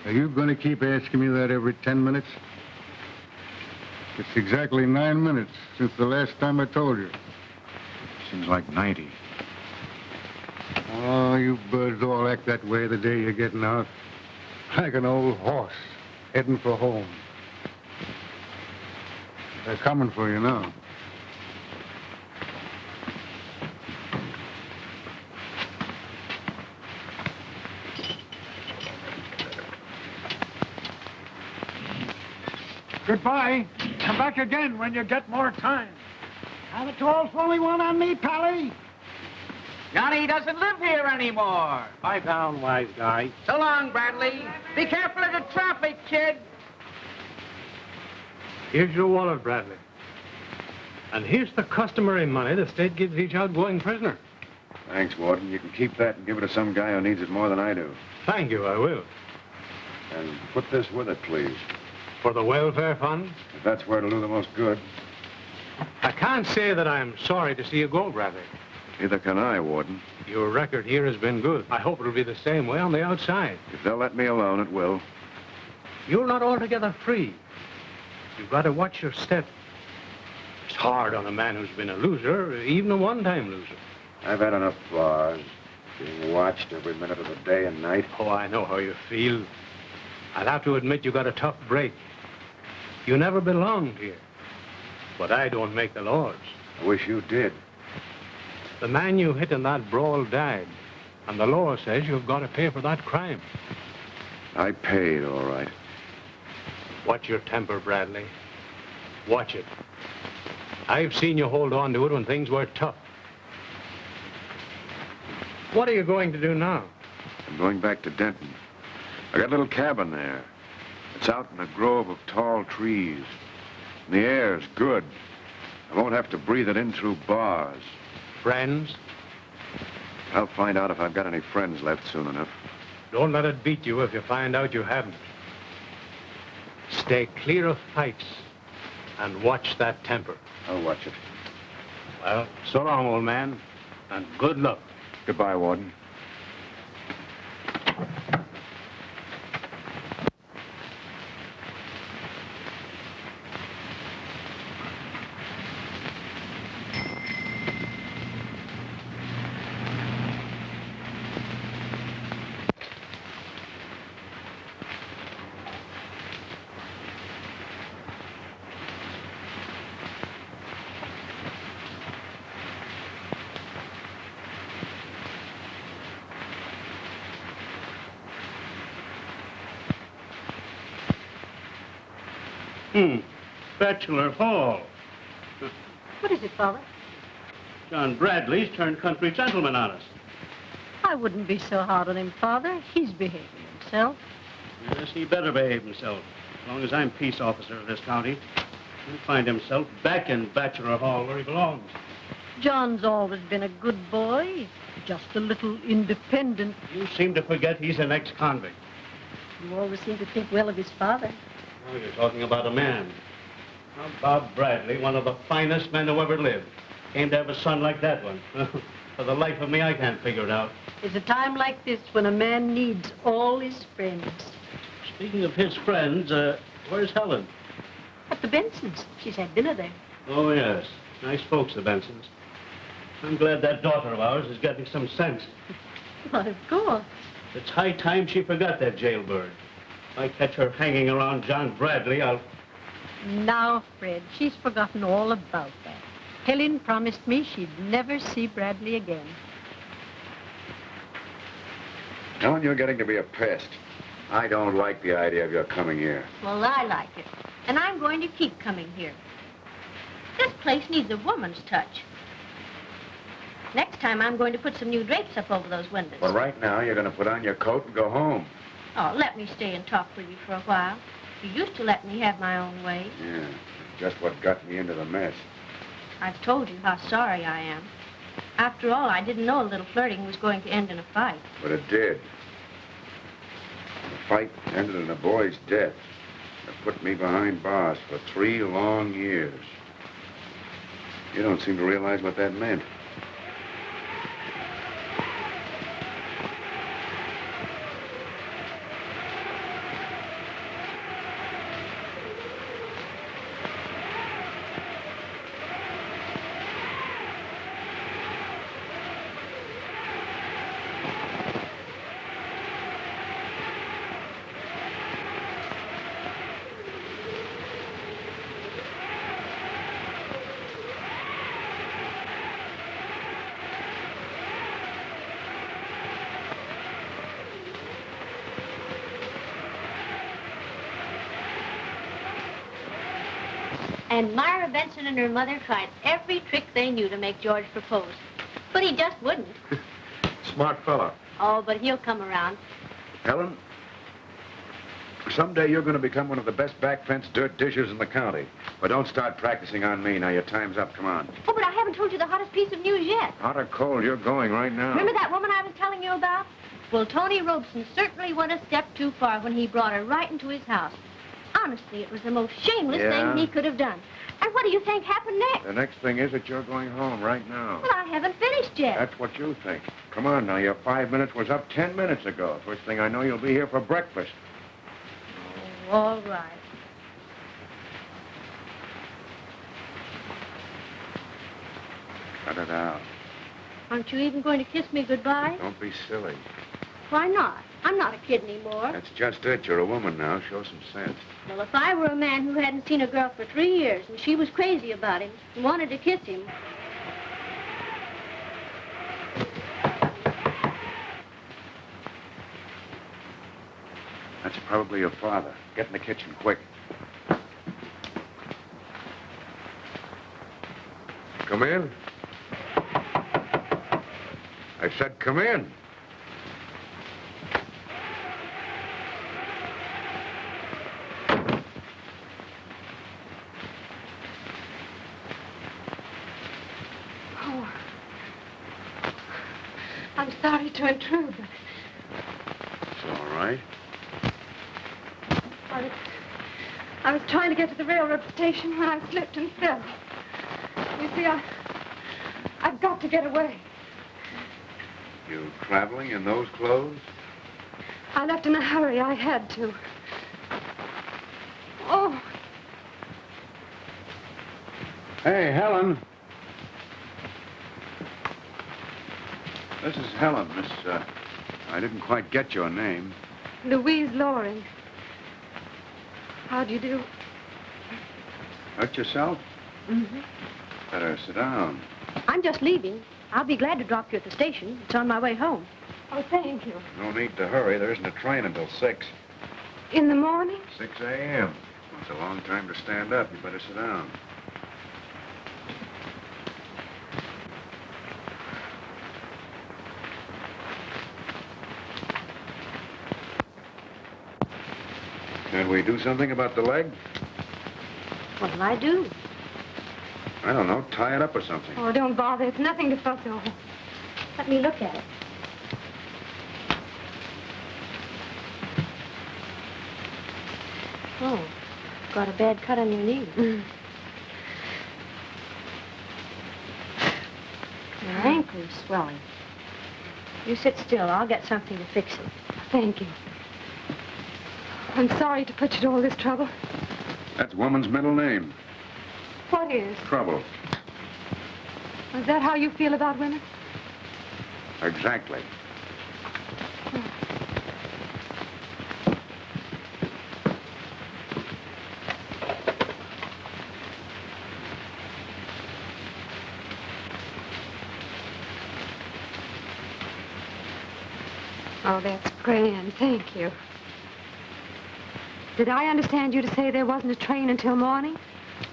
Are you going to keep asking me that every 10 minutes? It's exactly 9 minutes since the last time I told you. Seems like 90. Oh, you birds all act that way the day you're getting out. Like an old horse heading for home. They're coming for you now. Goodbye. Come back again when you get more time. Have a tall, fully one on me, Pally. Johnny doesn't live here anymore. Lie down, wise guy. So long, Bradley. Be careful of the traffic, kid. Here's your wallet, Bradley. And here's the customary money the state gives each outgoing prisoner. Thanks, Warden. You can keep that and give it to some guy who needs it more than I do. Thank you, I will. And put this with it, please. For the welfare fund? If that's where it'll do the most good. I can't say that I'm sorry to see you go, Bradley. Neither can I, Warden. Your record here has been good. I hope it'll be the same way on the outside. If they'll let me alone, it will. You're not altogether free. You've got to watch your step. It's hard on a man who's been a loser, even a one-time loser. I've had enough bars, being watched every minute of the day and night. Oh, I know how you feel. I'll have to admit you got a tough break. You never belonged here. But I don't make the laws. I wish you did. The man you hit in that brawl died, and the law says you've got to pay for that crime. I paid, all right. Watch your temper, Bradley. Watch it. I've seen you hold on to it when things were tough. What are you going to do now? I'm going back to Denton. I got a little cabin there. It's out in a grove of tall trees. And the air's good. I won't have to breathe it in through bars. Friends? I'll find out if I've got any friends left soon enough. Don't let it beat you if you find out you haven't. Stay clear of fights and watch that temper. I'll watch it. Well, so long, old man, and good luck. Goodbye, Warden. Bachelor Hall. What is it, Father? John Bradley's turned country gentleman on us. I wouldn't be so hard on him, Father. He's behaving himself. Yes, he better behave himself. As long as I'm peace officer of this county, he'll find himself back in Bachelor Hall where he belongs. John's always been a good boy, just a little independent. You seem to forget he's an ex-convict. You always seem to think well of his father. Oh, you're talking about a man. Now, Bob Bradley, one of the finest men who ever lived, came to have a son like that one. For the life of me, I can't figure it out. It's a time like this when a man needs all his friends. Speaking of his friends, where's Helen? At the Bensons. She's had dinner there. Oh, yes. Nice folks, the Bensons. I'm glad that daughter of ours is getting some sense. Why, of course. It's high time she forgot that jailbird. If I catch her hanging around John Bradley, I'll... Now, Fred, she's forgotten all about that. Helen promised me she'd never see Bradley again. Helen, you're getting to be a pest. I don't like the idea of your coming here. Well, I like it. And I'm going to keep coming here. This place needs a woman's touch. Next time, I'm going to put some new drapes up over those windows. But right now, you're going to put on your coat and go home. Oh, let me stay and talk with you for a while. You used to let me have my own way. Yeah, just what got me into the mess. I've told you how sorry I am. After all, I didn't know a little flirting was going to end in a fight. But it did. The fight ended in a boy's death. It put me behind bars for 3 long years. You don't seem to realize what that meant. And Myra Benson and her mother tried every trick they knew to make George propose. But he just wouldn't. Smart fella. Oh, but he'll come around. Helen, someday you're going to become one of the best back fence dirt dishers in the county. But don't start practicing on me. Now your time's up. Come on. Oh, but I haven't told you the hottest piece of news yet. Hot or cold, you're going right now. Remember that woman I was telling you about? Well, Tony Robson certainly went a step too far when he brought her right into his house. Honestly, it was the most shameless Yeah? thing he could have done. And what do you think happened next? The next thing is that you're going home right now. Well, I haven't finished yet. That's what you think. Come on now, your 5 minutes was up 10 minutes ago. First thing I know, you'll be here for breakfast. Oh, all right. Cut it out. Aren't you even going to kiss me goodbye? Don't be silly. Why not? I'm not a kid anymore. That's just it. You're a woman now. Show some sense. Well, if I were a man who hadn't seen a girl for 3 years and she was crazy about him and wanted to kiss him... That's probably your father. Get in the kitchen, quick. Come in. I said come in. Oh. I'm sorry to intrude, but It's all right. I was trying to get to the railroad station when I slipped and fell. You see, I've got to get away. You traveling in those clothes? I left in a hurry. I had to. Oh, Hey, Helen. This is Helen, Miss, I didn't quite get your name. Louise Loring. How do you do? Hurt yourself? Mm-hmm. Better sit down. I'm just leaving. I'll be glad to drop you at the station. It's on my way home. Oh, thank you. No need to hurry. There isn't a train until 6. In the morning? 6 a.m. It's a long time to stand up. You better sit down. Can we do something about the leg? What'll I do? I don't know. Tie it up or something. Oh, don't bother. It's nothing to fuss over. Let me look at it. Oh, got a bad cut on your knee. Your ankle is swelling. You sit still. I'll get something to fix it. Thank you. I'm sorry to put you to all this trouble. That's woman's middle name. What is? Trouble. Is that how you feel about women? Exactly. Oh, that's grand. Thank you. Did I understand you to say there wasn't a train until morning?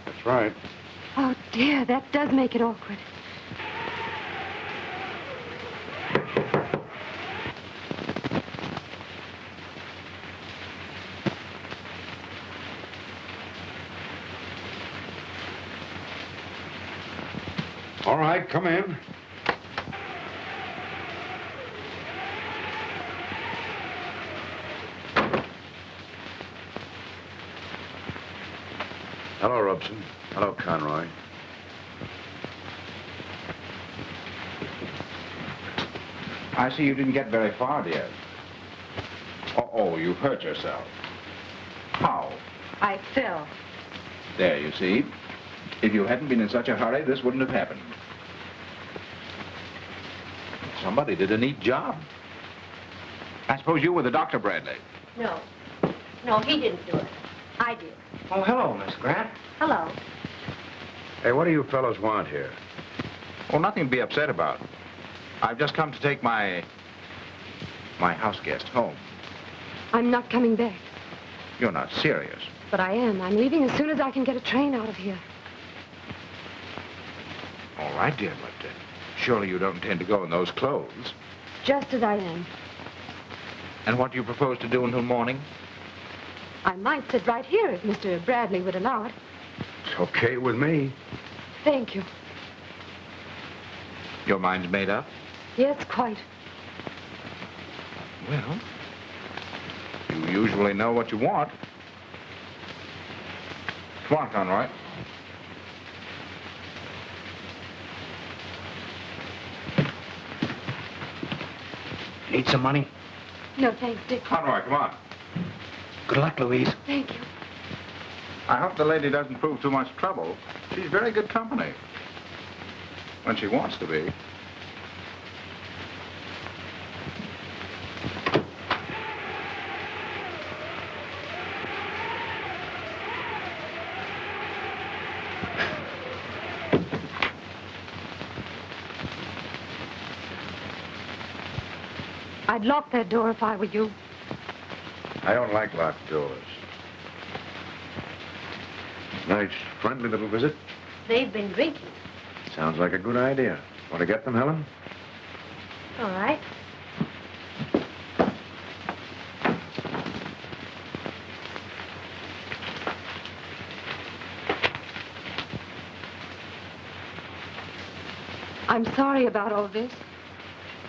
That's right. Oh, dear, that does make it awkward. All right, come in. Hello, Robson. Hello, Conroy. I see you didn't get very far, dear. Oh, you hurt yourself. How? I fell. There, you see. If you hadn't been in such a hurry, this wouldn't have happened. Somebody did a neat job. I suppose you were the doctor, Bradley. No. No, he didn't do it. I did. Oh, hello, Miss Grant. Hello. Hey, what do you fellows want here? Oh, nothing to be upset about. I've just come to take my house guest home. I'm not coming back. You're not serious. But I am. I'm leaving as soon as I can get a train out of here. All right, dear, but surely you don't intend to go in those clothes. Just as I am. And what do you propose to do until morning? I might sit right here if Mr. Bradley would allow it. It's okay with me. Thank you. Your mind's made up? Yes, quite. Well, you usually know what you want. Come on, Conroy. Need some money? No, thanks, Dick. Conroy, come on. Good luck, Louise. Thank you. I hope the lady doesn't prove too much trouble. She's very good company. When she wants to be. I'd lock that door if I were you. I don't like locked doors. Nice, friendly little visit. They've been drinking. Sounds like a good idea. Want to get them, Helen? All right. I'm sorry about all this.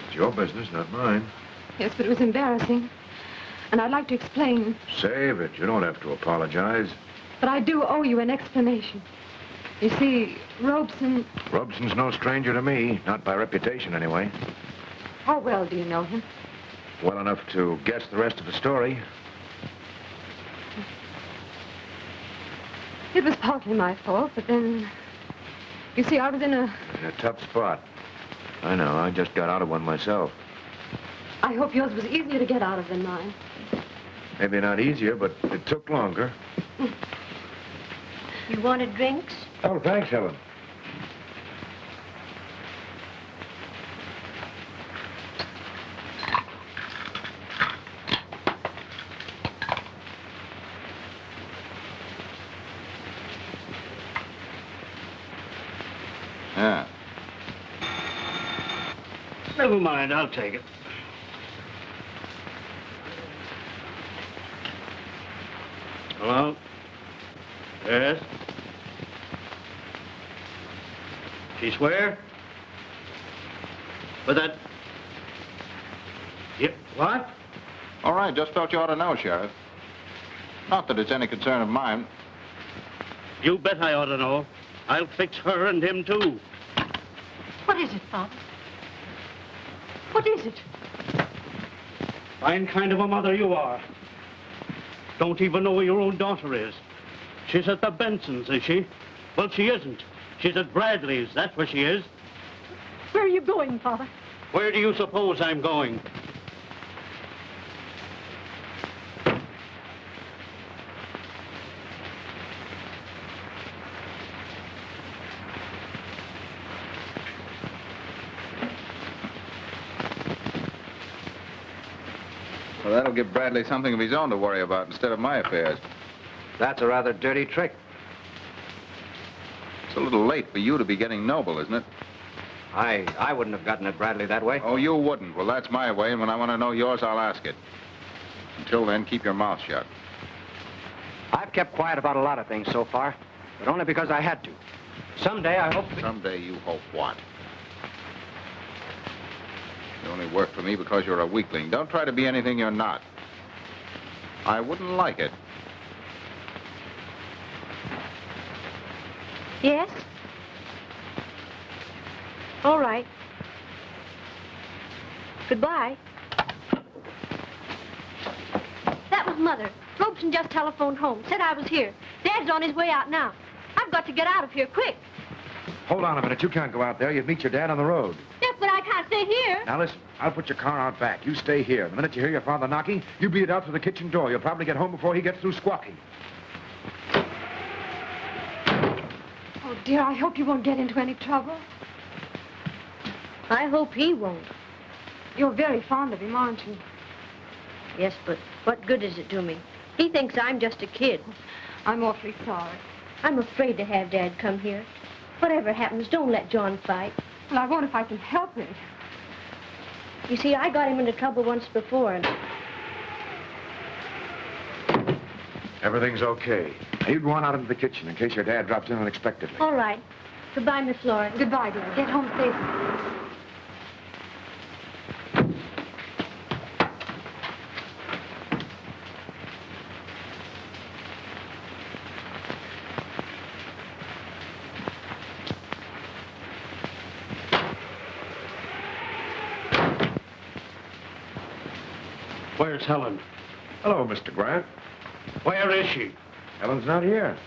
It's your business, not mine. Yes, but it was embarrassing. And I'd like to explain, Save it. You don't have to apologize. but I do owe you an explanation. You see, Robson... Robson's no stranger to me. Not by reputation, anyway. How well do you know him? Well enough to guess the rest of the story. It was partly my fault, but then... You see, I was in a tough spot. I know. I just got out of one myself. I hope yours was easier to get out of than mine. Maybe not easier, but it took longer. You wanted drinks? Oh, thanks, Helen. Yeah. Never mind, I'll take it. Hello? Yes? She swear? But that... Yep, what? All right, just felt you ought to know, Sheriff. Not that it's any concern of mine. You bet I ought to know. I'll fix her and him, too. What is it, Father? What is it? Fine kind of a mother you are. Don't even know where your own daughter is. She's at the Bensons, is she? Well, she isn't. She's at Bradley's, that's where she is. Where are you going, Father? Where do you suppose I'm going? Well, that'll give Bradley something of his own to worry about instead of my affairs. That's a rather dirty trick. It's a little late for you to be getting noble, isn't it? I wouldn't have gotten at Bradley that way. Oh, you wouldn't. Well, that's my way, and when I want to know yours, I'll ask it. Until then, keep your mouth shut. I've kept quiet about a lot of things so far, but only because I had to. Someday, I hope... Someday you hope what? You only work for me because you're a weakling. Don't try to be anything you're not. I wouldn't like it. Yes? All right. Goodbye. That was Mother. Robson just telephoned home. Said I was here. Dad's on his way out now. I've got to get out of here quick. Hold on a minute. You can't go out there. You'd meet your dad on the road. Yes, but I can't stay here. Now, listen. I'll put your car out back. You stay here. The minute you hear your father knocking, you beat it out through the kitchen door. You'll probably get home before he gets through squawking. Oh, dear, I hope you won't get into any trouble. I hope he won't. You're very fond of him, aren't you? Yes, but what good is it to me? He thinks I'm just a kid. I'm awfully sorry. I'm afraid to have Dad come here. Whatever happens, don't let John fight. Well, I won't if I can help it. You see, I got him into trouble once before, and Everything's okay. Now, you go on out into the kitchen in case your dad drops in unexpectedly. all right. Goodbye, Miss Lawrence. Goodbye, dear. Get home safely. Where's Helen? Hello, Mr. Grant. Where is she? Helen's not here.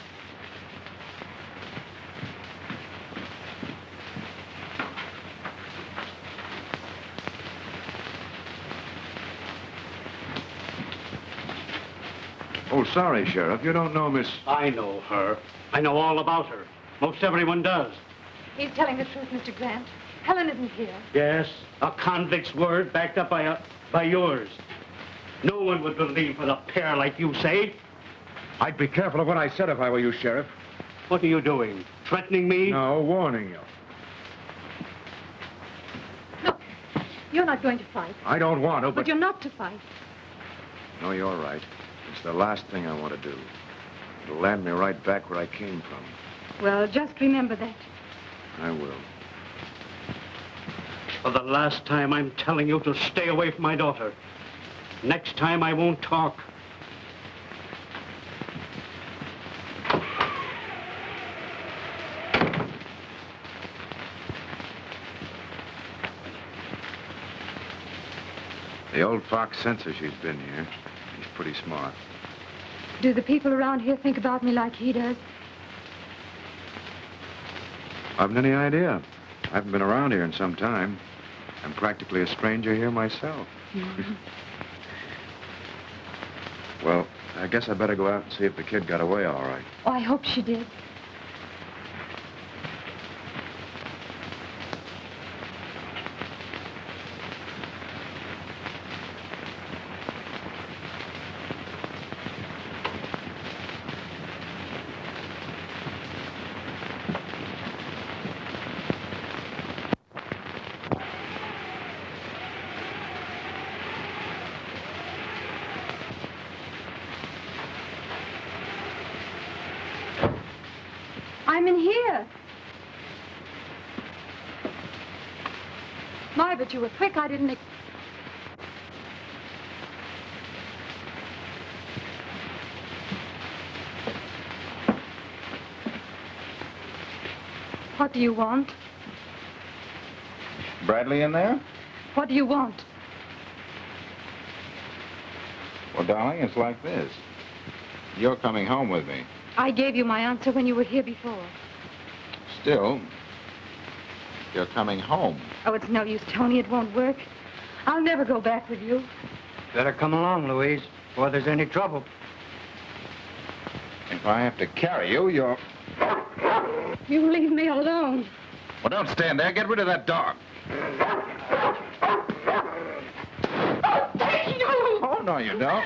Oh, sorry, Sheriff. You don't know Miss... I know her. I know all about her. Most everyone does. He's telling the truth, Mr. Grant. Helen isn't here. Yes, a convict's word backed up by yours. No one would believe with a pair like you say. I'd be careful of what I said if I were you, Sheriff. What are you doing? Threatening me? No, warning you. Look, you're not going to fight. I don't want to, But but... you're not to fight. No, you're right. It's the last thing I want to do. It'll land me right back where I came from. Well, just remember that. I will. For the last time, I'm telling you to stay away from my daughter. Next time, I won't talk. The old fox censor she's been here. He's pretty smart. Do the people around here think about me like he does? I haven't any idea. I haven't been around here in some time. I'm practically a stranger here myself. Well, I guess I better go out and see if the kid got away all right. Oh, I hope she did. I'm in here. My, but you were quick. I didn't... What do you want? Bradley in there? What do you want? Well, darling, it's like this. You're coming home with me. I gave you my answer when you were here before. Still, you're coming home. Oh, it's no use, Tony. It won't work. I'll never go back with you. Better come along, Louise, before there's any trouble. If I have to carry you, you're... You leave me alone. Well, don't stand there. Get rid of that dog. Oh, no, you don't.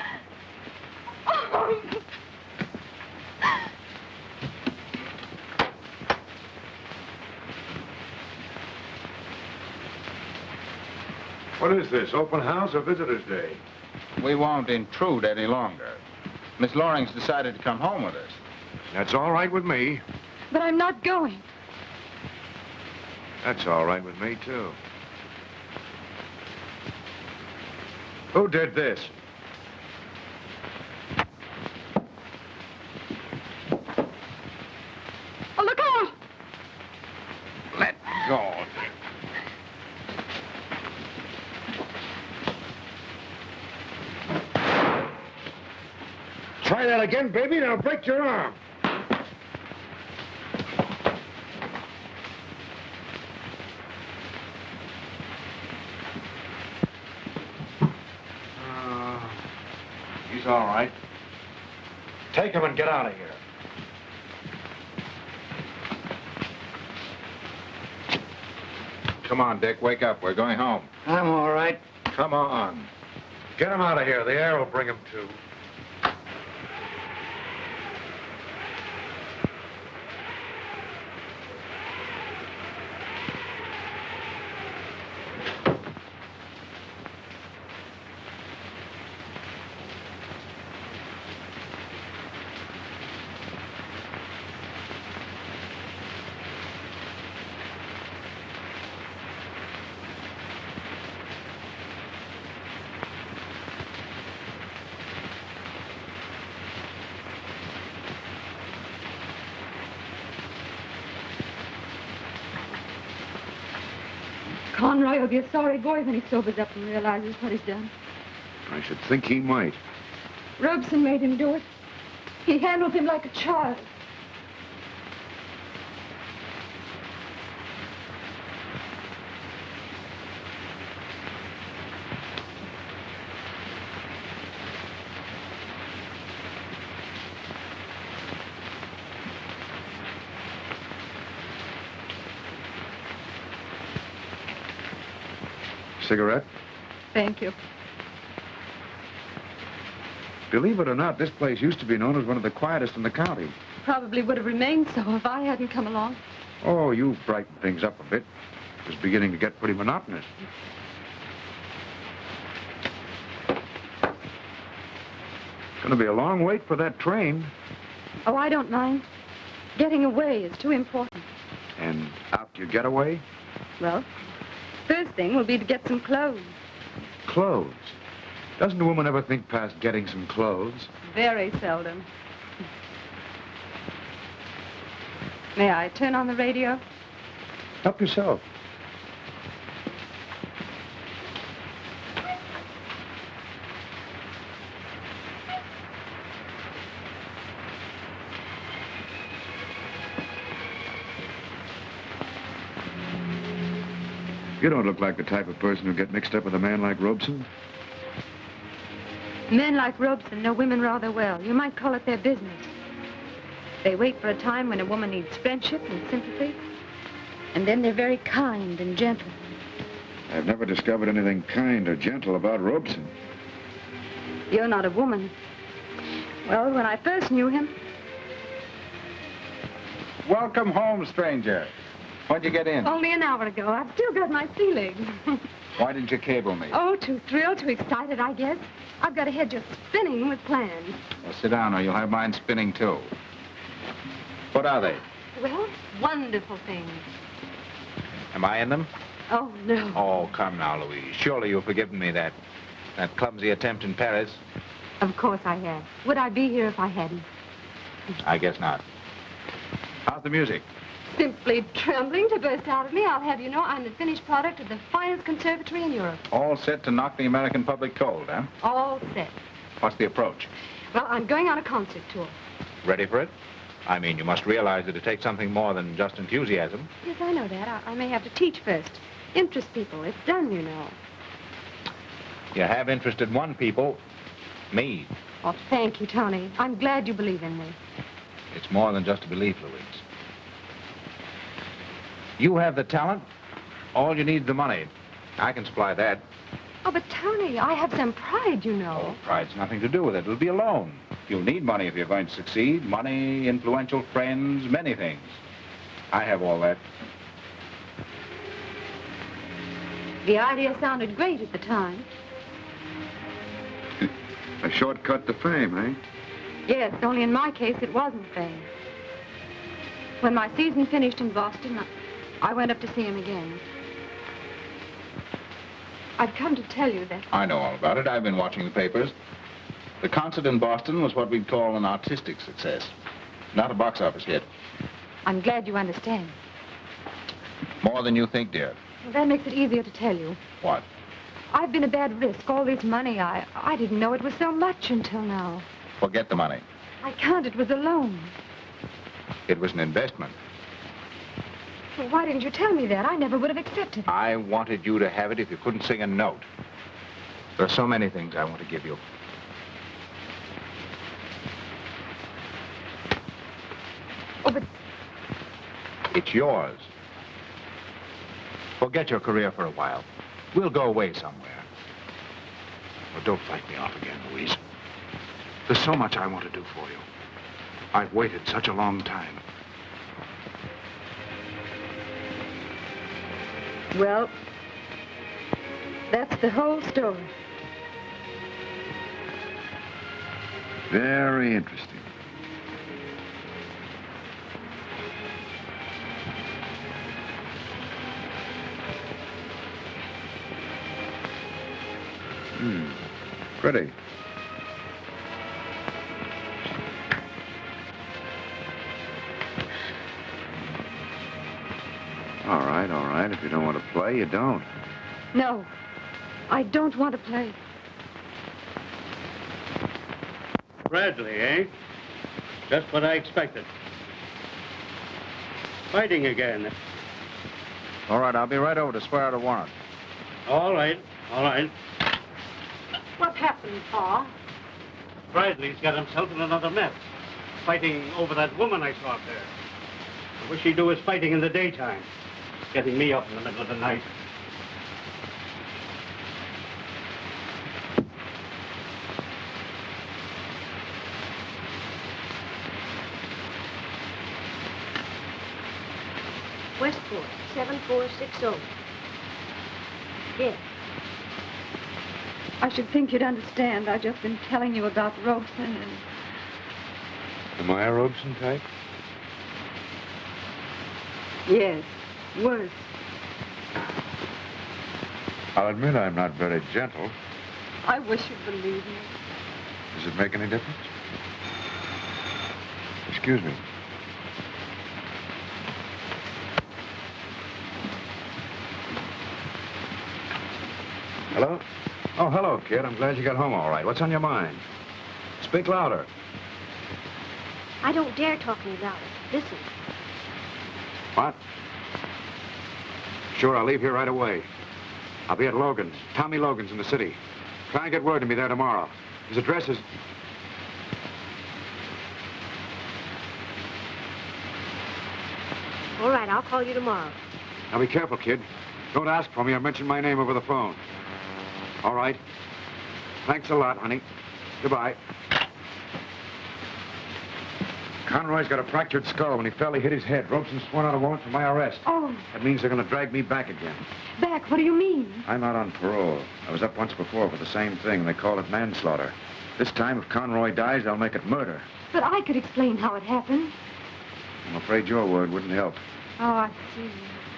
What is this, open house or visitor's day? We won't intrude any longer. Miss Loring's decided to come home with us. That's all right with me. But I'm not going. That's all right with me, too. Who did this? Oh, look out! Let go. Try that again, baby, and I'll break your arm. He's all right. Take him and get out of here. Come on, Dick, wake up. We're going home. I'm all right. Come on. Get him out of here. The air will bring him to. Conroy will be a sorry boy when he sobers up and realizes what he's done. I should think he might. Robson made him do it. He handled him like a child. Cigarette? Thank you. Believe it or not, this place used to be known as one of the quietest in the county. Probably would have remained so if I hadn't come along. Oh, you've brightened things up a bit. It was beginning to get pretty monotonous. Gonna be a long wait for that train. Oh, I don't mind. Getting away is too important. And after you get away, Well, first thing will be to get some clothes. clothes. Doesn't a woman ever think past getting some clothes? Very seldom. May I turn on the radio? Help yourself. You don't look like the type of person who'd get mixed up with a man like Robson. Men like Robson know women rather well. You might call it their business. They wait for a time when a woman needs friendship and sympathy. And then they're very kind and gentle. I've never discovered anything kind or gentle about Robson. You're not a woman. Well, when I first knew him, Welcome home, stranger. When'd you get in? only an hour ago, I've still got my sea legs. Why didn't you cable me? Oh, too thrilled, too excited, I guess. I've got a head just spinning with plans. Well, sit down or you'll have mine spinning, too. What are they? Well, wonderful things. Am I in them? Oh, no. Oh, come now, Louise. Surely you've forgiven me that clumsy attempt in Paris. Of course I have. Would I be here if I hadn't? I guess not. How's the music? Simply trembling to burst out of me. I'll have you know I'm the finished product of the finest conservatory in Europe. All set to knock the American public cold, huh? All set. What's the approach? Well, I'm going on a concert tour. Ready for it? I mean, you must realize that it takes something more than just enthusiasm. Yes, I know that. I may have to teach first. Interest people. It's done, you know. You have interested one people, me. Oh, thank you, Tony. I'm glad you believe in me. It's more than just a belief, Louise. You have the talent. All you need is the money. I can supply that. Oh, but Tony, I have some pride, you know. Oh, pride's nothing to do with it. It'll be a loan. You'll need money if you're going to succeed. Money, influential friends, many things. I have all that. The idea sounded great at the time. A shortcut to fame, eh? Yes, only in my case, it wasn't fame. When my season finished in Boston, I went up to see him again. I've come to tell you that... I know all about it. I've been watching the papers. The concert in Boston was what we'd call an artistic success, not a box office hit. I'm glad you understand. More than you think, dear. Well, that makes it easier to tell you. What? I've been a bad risk. All this money, I didn't know it was so much until now. Forget the money. I can't. It was a loan. It was an investment. Well, why didn't you tell me that? I never would have accepted it. I wanted you to have it if you couldn't sing a note. There are so many things I want to give you. Oh, but It's yours. Forget your career for a while. We'll go away somewhere. Well, don't fight me off again, Louise. There's so much I want to do for you. I've waited such a long time. well, that's the whole story. Very interesting. Pretty. All right. If you don't want to play, you don't. No. I don't want to play. Bradley, eh? Just what I expected. Fighting again. All right, I'll be right over to swear out a warrant. All right, all right. What happened, Pa? Bradley's got himself in another mess. Fighting over that woman I saw up there. I wish he'd do his fighting in the daytime. Getting me up in the middle of the night. Westport, 7460. Yes. I should think you'd understand. I've just been telling you about Robson and... Am I a Robson type? Yes, worse. I'll admit I'm not very gentle. I wish you'd believe me. Does it make any difference? Excuse me. Hello? Oh, hello, kid. I'm glad you got home all right. What's on your mind? Speak louder. I don't dare talk any louder. Listen. What? Sure, I'll leave here right away. I'll be at Logan's, Tommy Logan's in the city. Try and get word to me there tomorrow. His address is... All right, I'll call you tomorrow. Now be careful, kid. Don't ask for me or mention my name over the phone. All right. Thanks a lot, honey. Goodbye. Conroy's got a fractured skull. When he fell, he hit his head. Robson sworn out a warrant for my arrest. Oh, That means they're going to drag me back again. back, what do you mean? I'm out on parole. I was up once before for the same thing. They call it manslaughter. This time, if Conroy dies, they'll make it murder. But I could explain how it happened. I'm afraid your word wouldn't help. Oh, I see.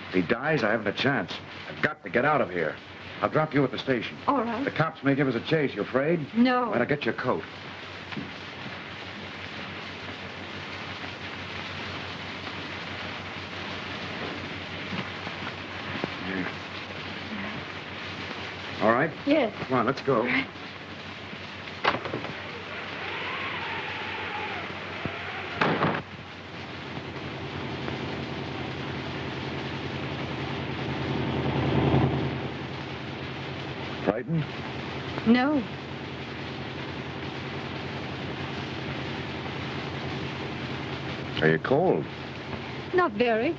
If he dies, I haven't a chance. I've got to get out of here. I'll drop you at the station. All right. The cops may give us a chase. You afraid? No. Better get your coat. Here. All right? Yes. Come on, let's go. Frightened? No. Are you cold? Not very.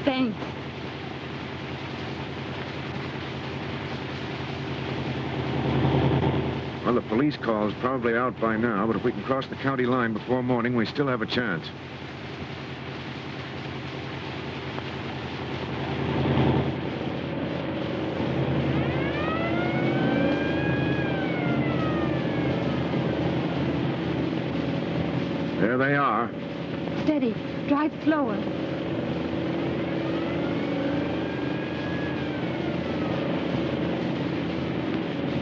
Thanks. Well, the police call's probably out by now, but if we can cross the county line before morning, we still have a chance. There they are. Steady. Drive slower.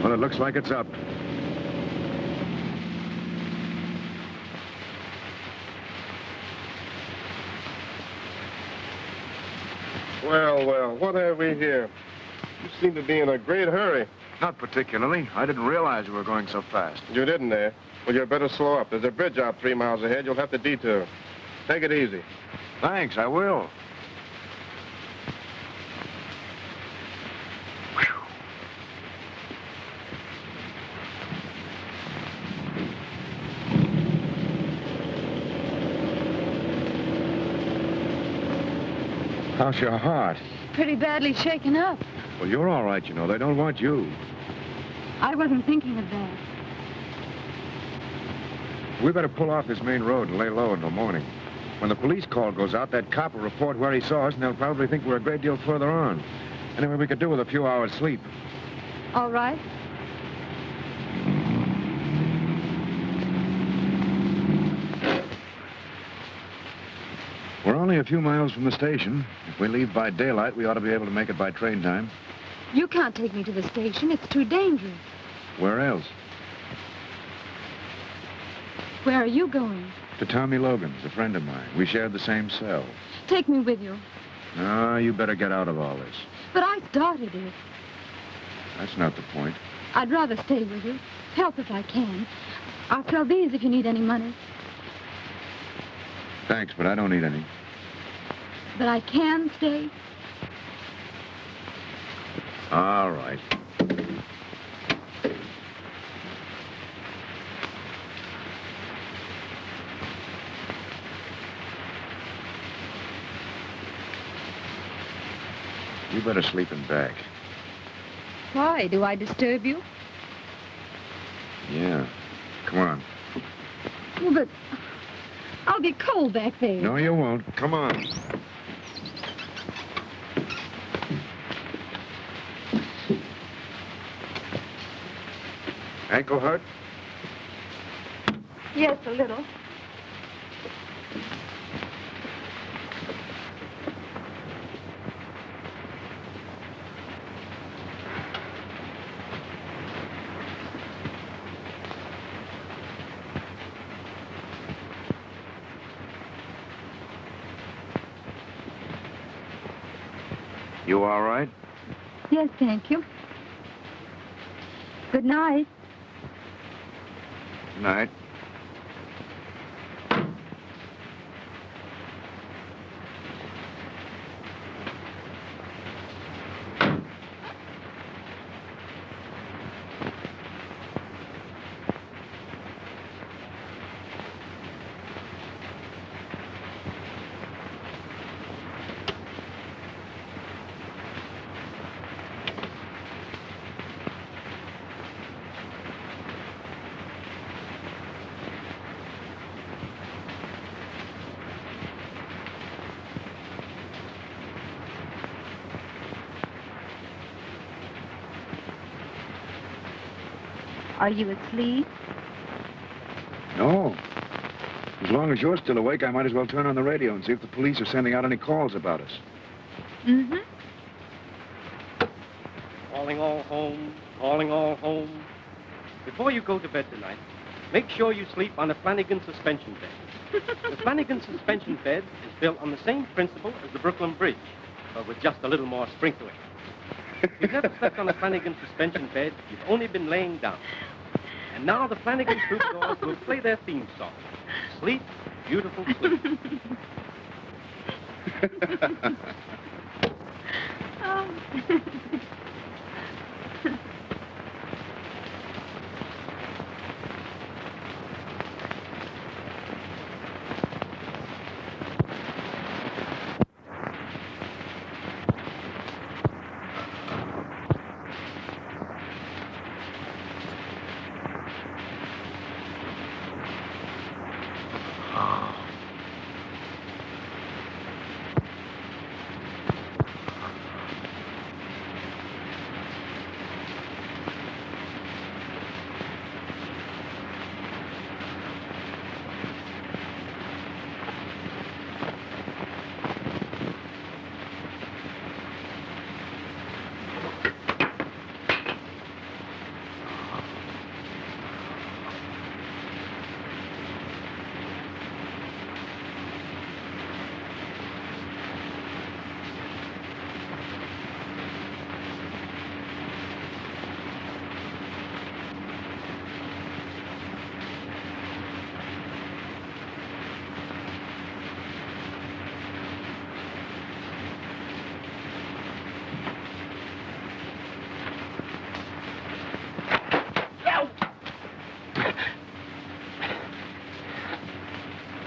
Well, it looks like it's up. Well, what have we here? You seem to be in a great hurry. Not particularly. I didn't realize we were going so fast. You didn't, eh? Well, you better slow up. There's a bridge out 3 miles ahead. You'll have to detour. Take it easy. Thanks, I will. How's your heart? Pretty badly shaken up. Well, you're all right, you know. They don't want you. I wasn't thinking of that. We better pull off this main road and lay low until morning. When the police call goes out, that cop will report where he saw us, and they'll probably think we're a great deal further on. Anyway, we could do with a few hours' sleep. All right. We're only a few miles from the station. If we leave by daylight, we ought to be able to make it by train time. You can't take me to the station. It's too dangerous. Where else? Where are you going? To Tommy Logan's, a friend of mine. We shared the same cell. Take me with you. No, you better get out of all this. But I started it. That's not the point. I'd rather stay with you. Help if I can. I'll sell these if you need any money. Thanks, but I don't need any. But I can stay. All right. You better sleep in back. Why? Do I disturb you? Yeah. Come on. Well, but I'll get cold back there. No, you won't. Come on. Ankle hurt? Yes, a little. You all right? Yes, thank you. Good night. Night. Are you asleep? No. As long as you're still awake, I might as well turn on the radio and see if the police are sending out any calls about us. Mm-hmm. Calling all home, calling all home. Before you go to bed tonight, make sure you sleep on a Flanagan suspension bed. The Flanagan suspension bed is built on the same principle as the Brooklyn Bridge, but with just a little more sprinkling. If you've never slept on a Flanagan suspension bed, you've only been laying down. And now the Flanagan troubadours will play their theme song. Sleep, beautiful sleep. Oh.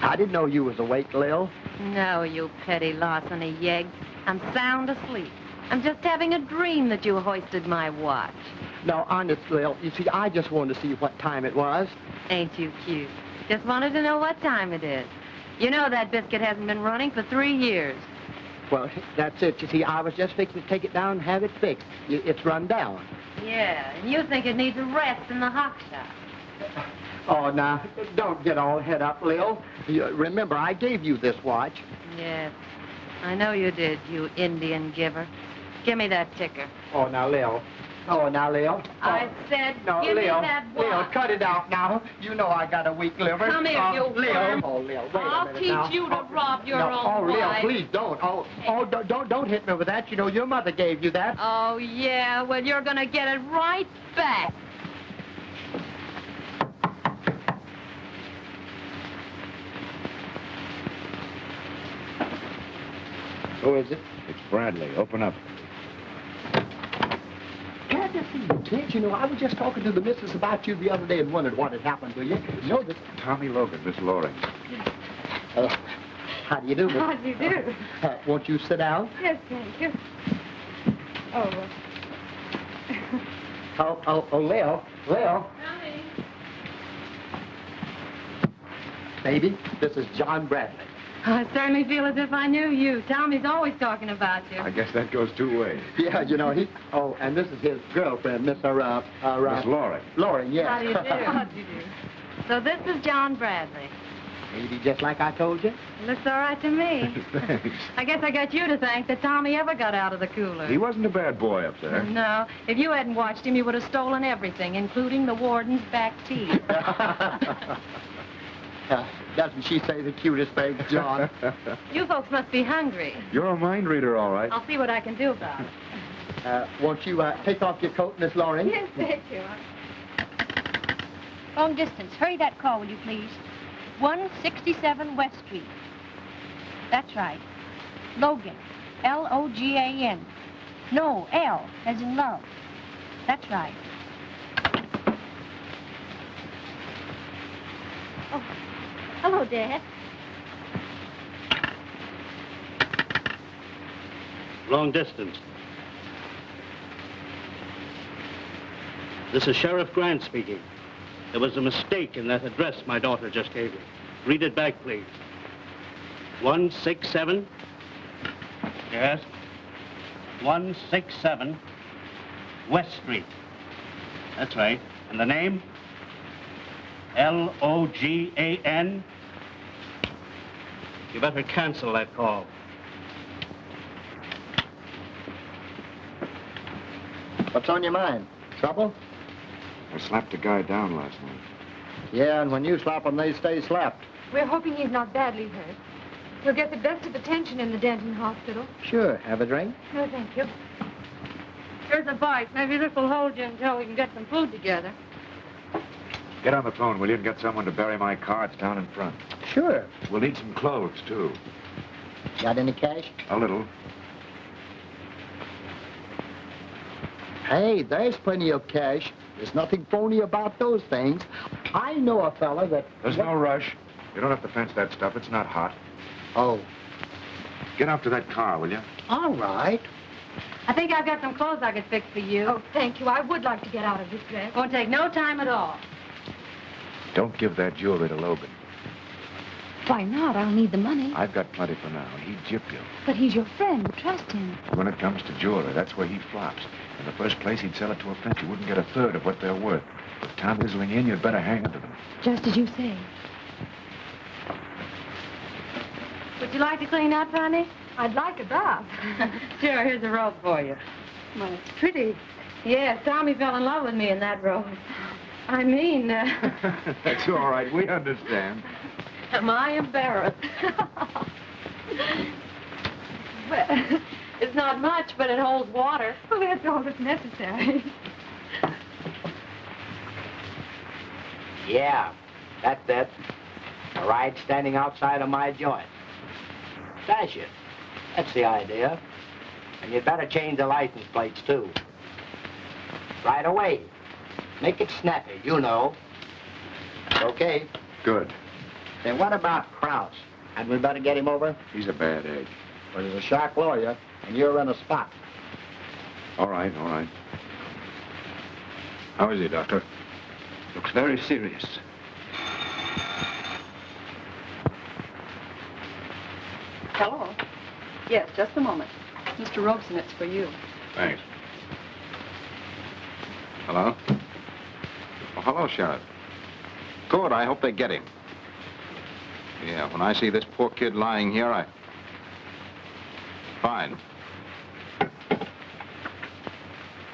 I didn't know you was awake, Lil. No, you petty larceny yegg. I'm sound asleep. I'm just having a dream that you hoisted my watch. No, honest, Lil. You see, I just wanted to see what time it was. Ain't you cute? Just wanted to know what time it is. You know that biscuit hasn't been running for 3 years. Well, that's it. You see, I was just fixing to take it down and have it fixed. It's run down. Yeah, and you think it needs a rest in the hock shop. Oh, now, don't get all head up, Lil. Remember, I gave you this watch. Yes, I know you did, you Indian giver. Give me that ticker. Oh, now, Lil, Oh, now, Leo. I said, No, give Leo. me that watch. Leo, cut it out now. You know I got a weak liver. Come here, you Leo. worm. Oh, Leo, wait a I'll minute teach now. you to rob your no. own Oh, Leo, wife. please don't. Don't hit me with that. You know your mother gave you that. Oh, yeah, well, you're gonna get it right back. Who is it? It's Bradley. Open up. Glad to see you, kid. You know, I was just talking to the missus about you the other day and wondered what had happened to you. You know that... Tommy Logan, Miss Loring. How do you do, Miss? How do you do? Won't you sit down? Yes, thank you. Oh, Leo. Leo. Baby, this is John Bradley. I certainly feel as if I knew you. Tommy's always talking about you. I guess that goes two ways. Yeah, you know, he... Oh, and this is his girlfriend, Miss Miss Loring. Loring, yes. How do you do? How do you do? So this is John Bradley. Maybe just like I told you. It looks all right to me. Thanks. I guess I got you to thank that Tommy ever got out of the cooler. He wasn't a bad boy up there. No. If you hadn't watched him, you would have stolen everything, including the warden's back teeth. Doesn't she say the cutest things, John? You folks must be hungry. You're a mind reader, all right. I'll see what I can do about it. Won't you take off your coat, Miss Loring? Yes, thank you. Long distance. Hurry that call, will you please? 167 West Street. That's right. Logan. Logan. No, L, as in love. That's right. Oh, hello, Dad. Long distance. This is Sheriff Grant speaking. There was a mistake in that address my daughter just gave me. Read it back, please. 167. Yes. 167 West Street. That's right. And the name? Logan. You better cancel that call. What's on your mind? Trouble? I slapped a guy down last night. Yeah, and when you slap them, they stay slapped. We're hoping he's not badly hurt. He'll get the best of attention in the Denton Hospital. Sure. Have a drink? No, thank you. Here's a bite. Maybe this will hold you until we can get some food together. Get on the phone, will you, and get someone to bury my cards down in front. Sure. We'll need some clothes, too. Got any cash? A little. Hey, there's plenty of cash. There's nothing phony about those things. I know a fella that... There's no rush. You don't have to fence that stuff. It's not hot. Oh. Get up to that car, will you? All right. I think I've got some clothes I could fix for you. Oh, thank you. I would like to get out of this dress. Won't take no time at all. Don't give that jewelry to Logan. Why not? I'll need the money. I've got plenty for now. He'd gyp you. But he's your friend. Trust him. When it comes to jewelry, that's where he flops. In the first place, he'd sell it to a fence. You wouldn't get a third of what they're worth. With Tom whistling in, you'd better hang on to them. Just as you say. Would you like to clean up, honey? I'd like a bath. Sure, here's a robe for you. Well, it's pretty. Yes, Tommy fell in love with me in that robe. I mean... That's all right. We understand. Am I embarrassed? Well, it's not much, but it holds water. Well, that's all that's necessary. Yeah, that's it. A ride standing outside of my joint. Stash it. That's the idea. And you'd better change the license plates, too. Right away. Make it snappy, you know. Okay. Good. Then what about Krause? Had we better get him over? He's a bad egg. Well, he's a sharp lawyer, and you're in a spot. All right, all right. How is he, Doctor? Looks very serious. Hello. Yes, just a moment. Mr. Robson, it's for you. Thanks. Hello? Oh, hello, Sheriff. Good, I hope they get him. Yeah, when I see this poor kid lying here, Fine.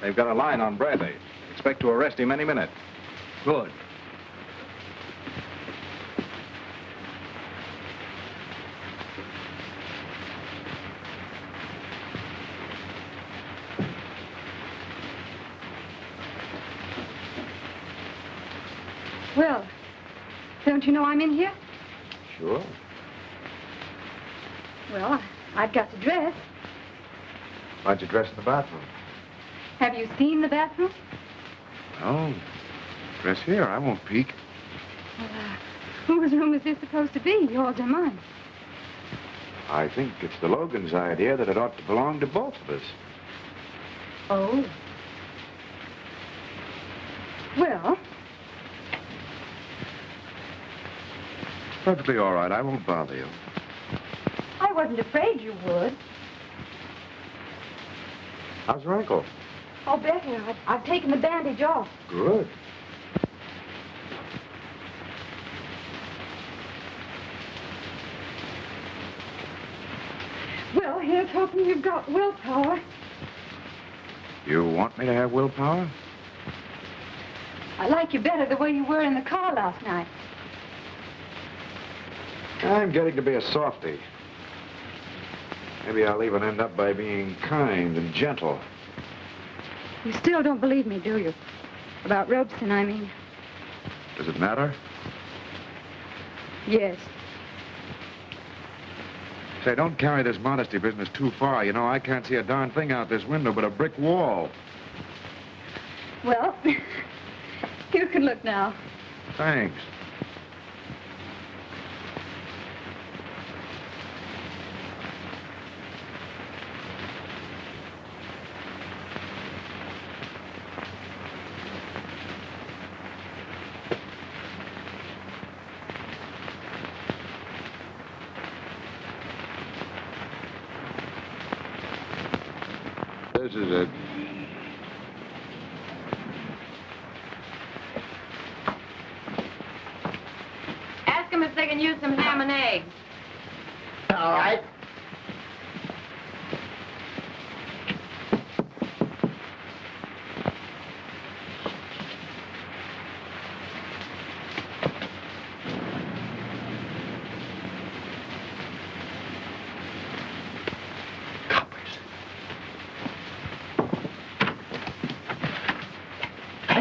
They've got a line on Bradley. Expect to arrest him any minute. Good. Well, don't you know I'm in here? Sure. Well, I've got to dress. Why'd you dress in the bathroom? Have you seen the bathroom? Oh, dress here. I won't peek. Well, whose room is this supposed to be, yours or mine? I think it's the Logan's idea that it ought to belong to both of us. Oh. Well, Perfectly all right. I won't bother you. I wasn't afraid you would. How's your ankle? Oh, better. I've taken the bandage off. Good. Well, here's hoping you've got willpower. You want me to have willpower? I like you better the way you were in the car last night. I'm getting to be a softy. Maybe I'll even end up by being kind and gentle. You still don't believe me, do you? About Robson, I mean. Does it matter? Yes. Say, don't carry this modesty business too far. You know, I can't see a darn thing out this window but a brick wall. Well, you can look now. Thanks. This is it. Ask them if they can use some ham and eggs. All right.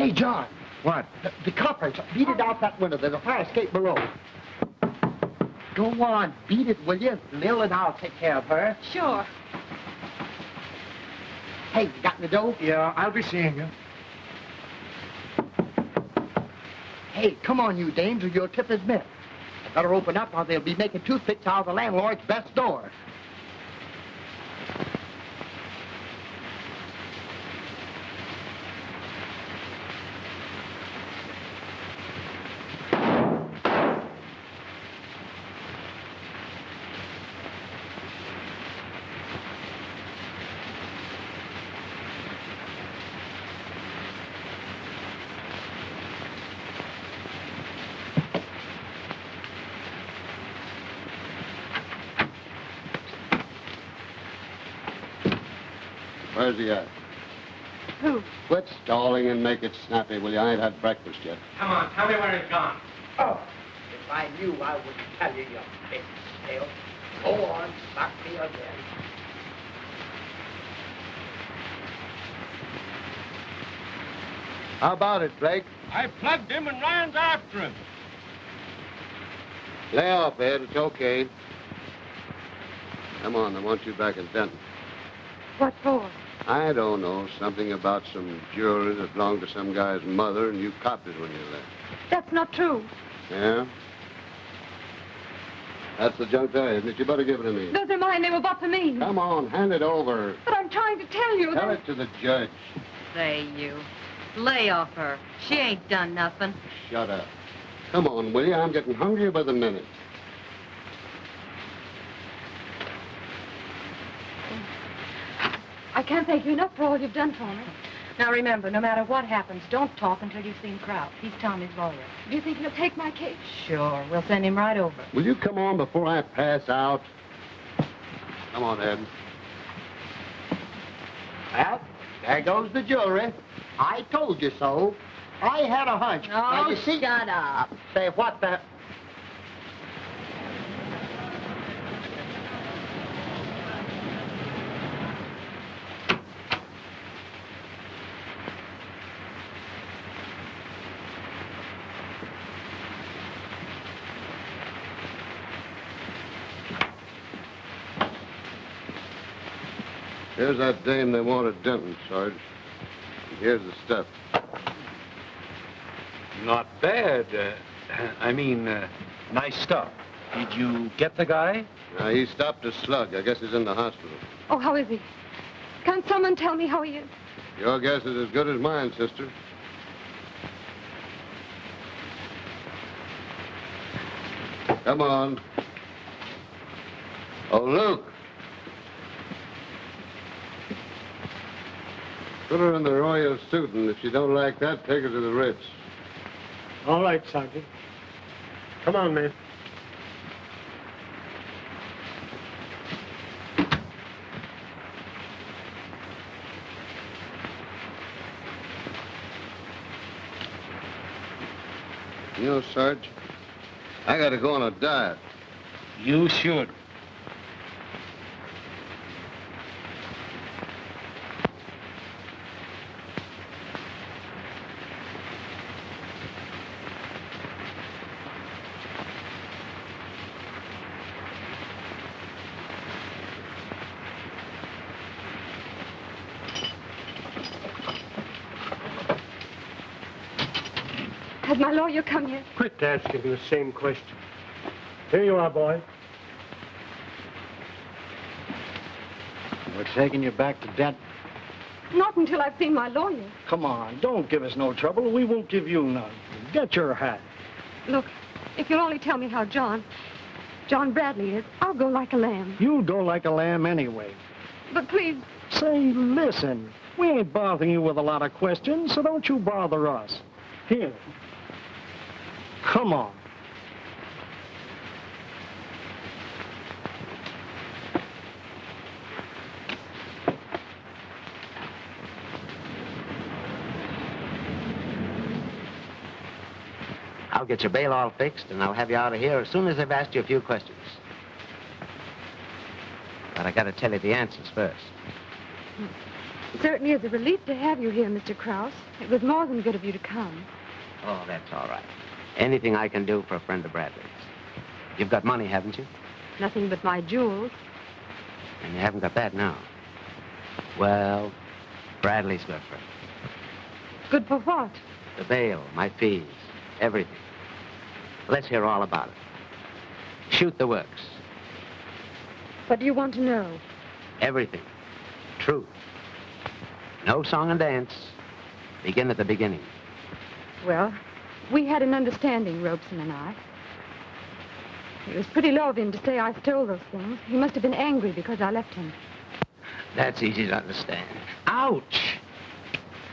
Hey, John. What? The coppers. Beat it out that window. There's a fire escape below. Go on. Beat it, will you? Lil and I'll take care of her. Sure. Hey, you got the dough? Yeah, I'll be seeing you. Hey, come on, you dames, or your tip is missed. I better open up or they'll be making toothpicks out of the landlord's best door. Where's he at? Who? Quit stalling and make it snappy, will you? I ain't had breakfast yet. Come on, tell me where he's gone. Oh, if I knew, I wouldn't tell you, you big tail. Go on, knock me again. How about it, Blake? I plugged him and Ryan's after him. Lay off, Ed. It's okay. Come on, I want you back in Denton. What for? I don't know. Something about some jewelry that belonged to some guy's mother, and you copped it when you left. That's not true. Yeah? That's the junk there, isn't it? You better give it to me. Those are mine. They were bought for me. Come on, hand it over. But I'm trying to tell you Tell that... it to the judge. Say, you. Lay off her. She ain't done nothing. Shut up. Come on, will you? I'm getting hungrier by the minute. I can't thank you enough for all you've done for me. Now remember, no matter what happens, don't talk until you've seen Kraut. He's Tommy's lawyer. Do you think he'll take my case? Sure. We'll send him right over. Will you come on before I pass out? Come on, Ed. Well, There goes the jewelry. I told you so. I had a hunch. Now, Oh, you see... shut up. Say, what the... Here's that dame they wanted Denton, Sarge. And here's the stuff. Not bad. Nice stuff. Did you get the guy? He stopped a slug. I guess he's in the hospital. Oh, how is he? Can someone tell me how he is? Your guess is as good as mine, sister. Come on. Oh, Luke. Put her in the royal suit, and if she don't like that, take her to the Ritz. All right, Sergeant. Come on, man. You know, Sarge, I gotta go on a diet. You should. Has my lawyer come yet? Quit asking the same question. Here you are, boy. We're taking you back to Denton. Not until I've seen my lawyer. Come on, don't give us no trouble. We won't give you none. Get your hat. Look, if you'll only tell me how John Bradley is, I'll go like a lamb. You'll go like a lamb anyway. But please... Say, listen, we ain't bothering you with a lot of questions, so don't you bother us. Here. Come on. I'll get your bail all fixed, and I'll have you out of here as soon as I've asked you a few questions. But I gotta tell you the answers first. It certainly is a relief to have you here, Mr. Krause. It was more than good of you to come. Oh, that's all right. Anything I can do for a friend of Bradley's. You've got money, haven't you? Nothing but my jewels. And you haven't got that now. Well, Bradley's good for it. Good for what? The bail, my fees, everything. Let's hear all about it. Shoot the works. What do you want to know? Everything. Truth. No song and dance. Begin at the beginning. Well, we had an understanding, Robson and I. It was pretty low of him to say I stole those things. He must have been angry because I left him. That's easy to understand. Ouch!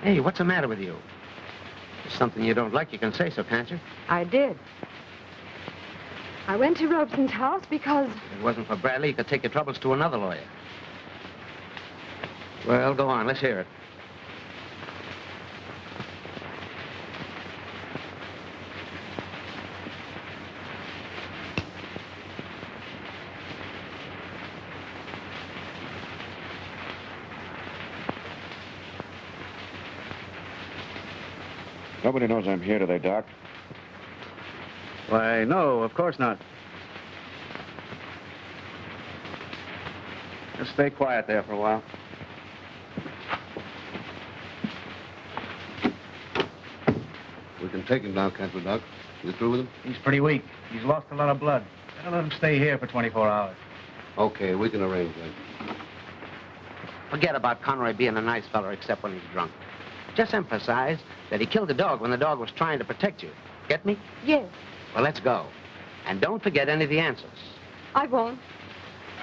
Hey, what's the matter with you? If there's something you don't like, you can say so, can't you? I did. I went to Robson's house because... If it wasn't for Bradley, you could take your troubles to another lawyer. Well, go on. Let's hear it. Nobody knows I'm here, do they, Doc? Why, no, of course not. Just stay quiet there for a while. We can take him now, can't we, Doc? You through with him? He's pretty weak. He's lost a lot of blood. Better let him stay here for 24 hours. Okay, we can arrange that. Forget about Conroy being a nice fellow except when he's drunk. Just emphasize that he killed the dog when the dog was trying to protect you. Get me? Yes, Well, let's go. And don't forget any of the answers. I won't.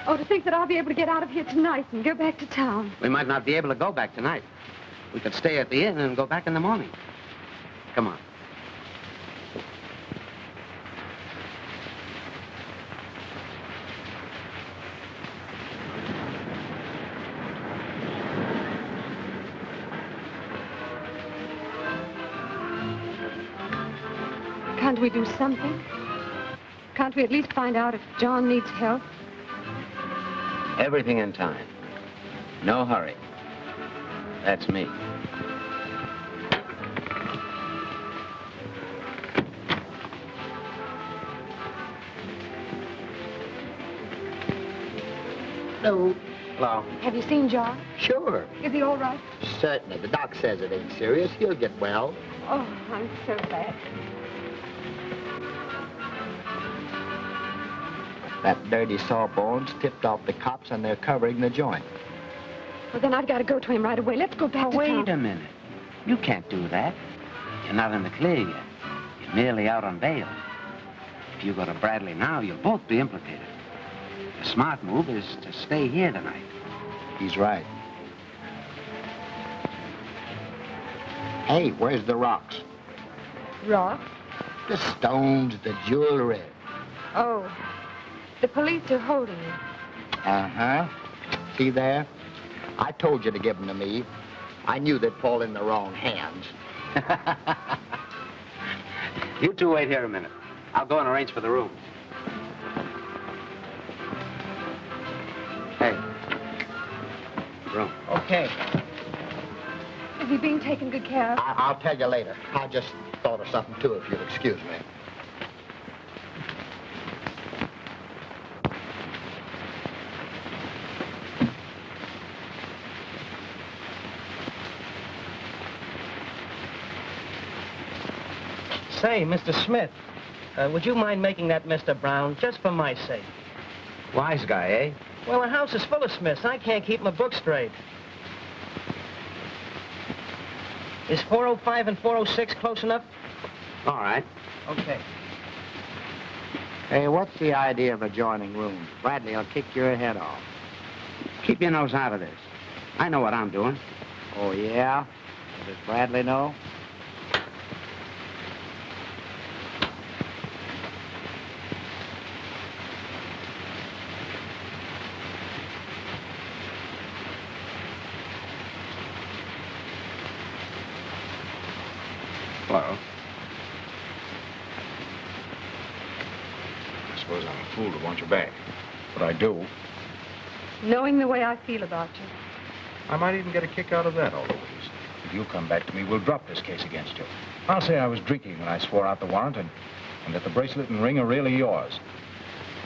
Oh, to think that I'll be able to get out of here tonight and go back to town. We might not be able to go back tonight. We could stay at the inn and go back in the morning. Come on. Can't we do something? Can't we at least find out if John needs help? Everything in time. No hurry. That's me. No. Hello. Have you seen John? Sure. Is he all right? Certainly. The doc says it ain't serious. He'll get well. Oh, I'm so glad. That dirty Sawbones tipped off the cops and they're covering the joint. Well, then I've got to go to him right away. Let's go back to town. Wait a minute. You can't do that. You're not in the clear yet. You're merely out on bail. If you go to Bradley now, you'll both be implicated. The smart move is to stay here tonight. He's right. Hey, where's the rocks? Rocks? The stones, the jewelry. Oh, the police are holding him. Uh-huh. See there? I told you to give them to me. I knew they'd fall in the wrong hands. You two wait here a minute. I'll go and arrange for the room. Hey. Room. Okay. Is he being taken good care of? I'll tell you later. I just thought of something, too, if you'll excuse me. Say, Mr. Smith, would you mind making that Mr. Brown, just for my sake? Wise guy, eh? Well, the house is full of Smiths. I can't keep my book straight. Is 405 and 406 close enough? All right. Okay. Hey, what's the idea of adjoining rooms? Bradley will kick your head off. Keep your nose out of this. I know what I'm doing. Oh, yeah? Does Bradley know? Hello. I suppose I'm a fool to want you back, but I do. Knowing the way I feel about you. I might even get a kick out of that, Louise. If you come back to me, we'll drop this case against you. I'll say I was drinking when I swore out the warrant and that the bracelet and ring are really yours.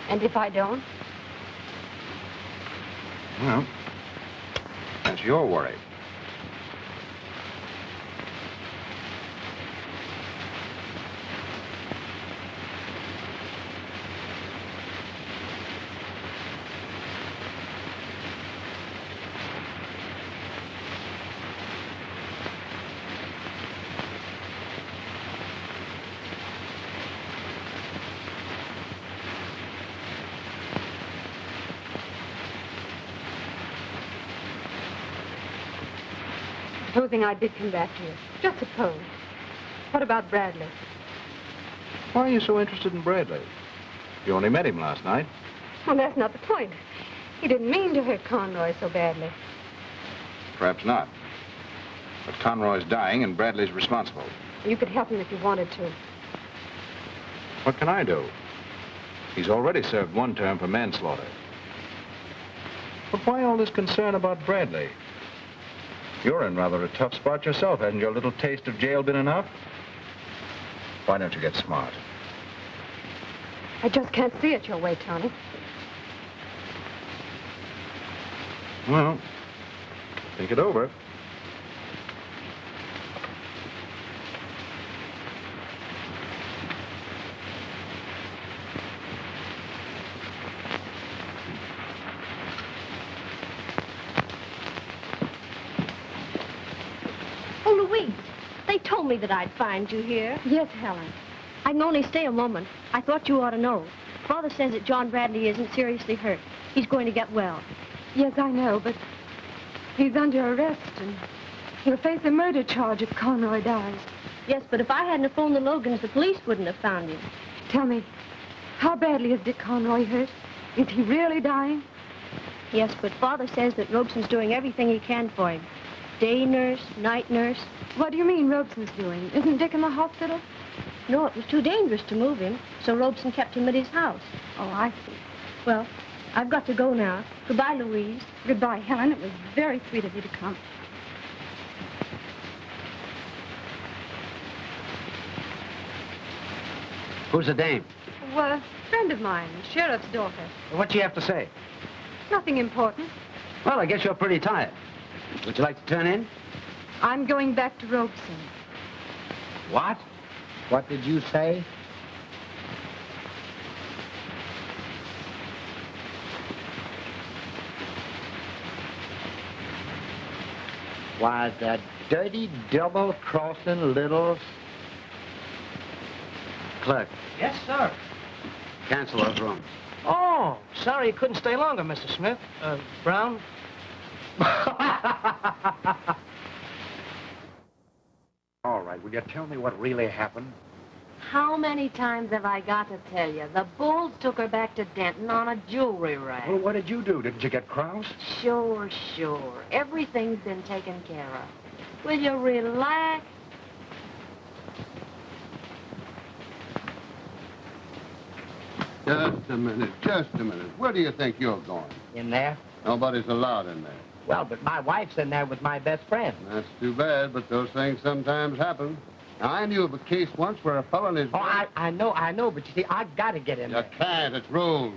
And if I don't? Well, that's your worry. Supposing I did come back here. Just suppose. What about Bradley? Why are you so interested in Bradley? You only met him last night. Well, that's not the point. He didn't mean to hurt Conroy so badly. Perhaps not. But Conroy's dying and Bradley's responsible. You could help him if you wanted to. What can I do? He's already served one term for manslaughter. But why all this concern about Bradley? You're in rather a tough spot yourself. Hasn't your little taste of jail been enough? Why don't you get smart? I just can't see it your way, Tony. Well, think it over. Oh, Louise, they told me that I'd find you here. Yes, Helen. I can only stay a moment. I thought you ought to know. Father says that John Bradley isn't seriously hurt. He's going to get well. Yes, I know, but he's under arrest, and he'll face a murder charge if Conroy dies. Yes, but if I hadn't phoned the Logans, the police wouldn't have found him. Tell me, how badly is Dick Conroy hurt? Is he really dying? Yes, but Father says that Robson's doing everything he can for him. Day nurse, night nurse. What do you mean Robson's doing? Isn't Dick in the hospital? No, it was too dangerous to move him, so Robson kept him at his house. Oh, I see. Well, I've got to go now. Goodbye, Louise. Goodbye, Helen. It was very sweet of you to come. Who's the dame? Well, a friend of mine, sheriff's daughter. What'd she have to say? Nothing important. Well, I guess you're pretty tired. Would you like to turn in? I'm going back to Robson. What? What did you say? Why, that dirty, double-crossing little... Clerk, Yes, sir. cancel those rooms. Oh, sorry you couldn't stay longer, Mr. Smith. Brown? All right, will you tell me what really happened? How many times have I got to tell you? The bulls took her back to Denton on a jewelry rack. Well, what did you do? Didn't you get croused? Sure. Everything's been taken care of. Will you relax? Just a minute. Where do you think you're going? In there? Nobody's allowed in there. Well, but my wife's in there with my best friend. That's too bad, but those things sometimes happen. Now, I knew of a case once where a fellow and his... Oh, I know, but you see, I've got to get in You there. can't. It's rules.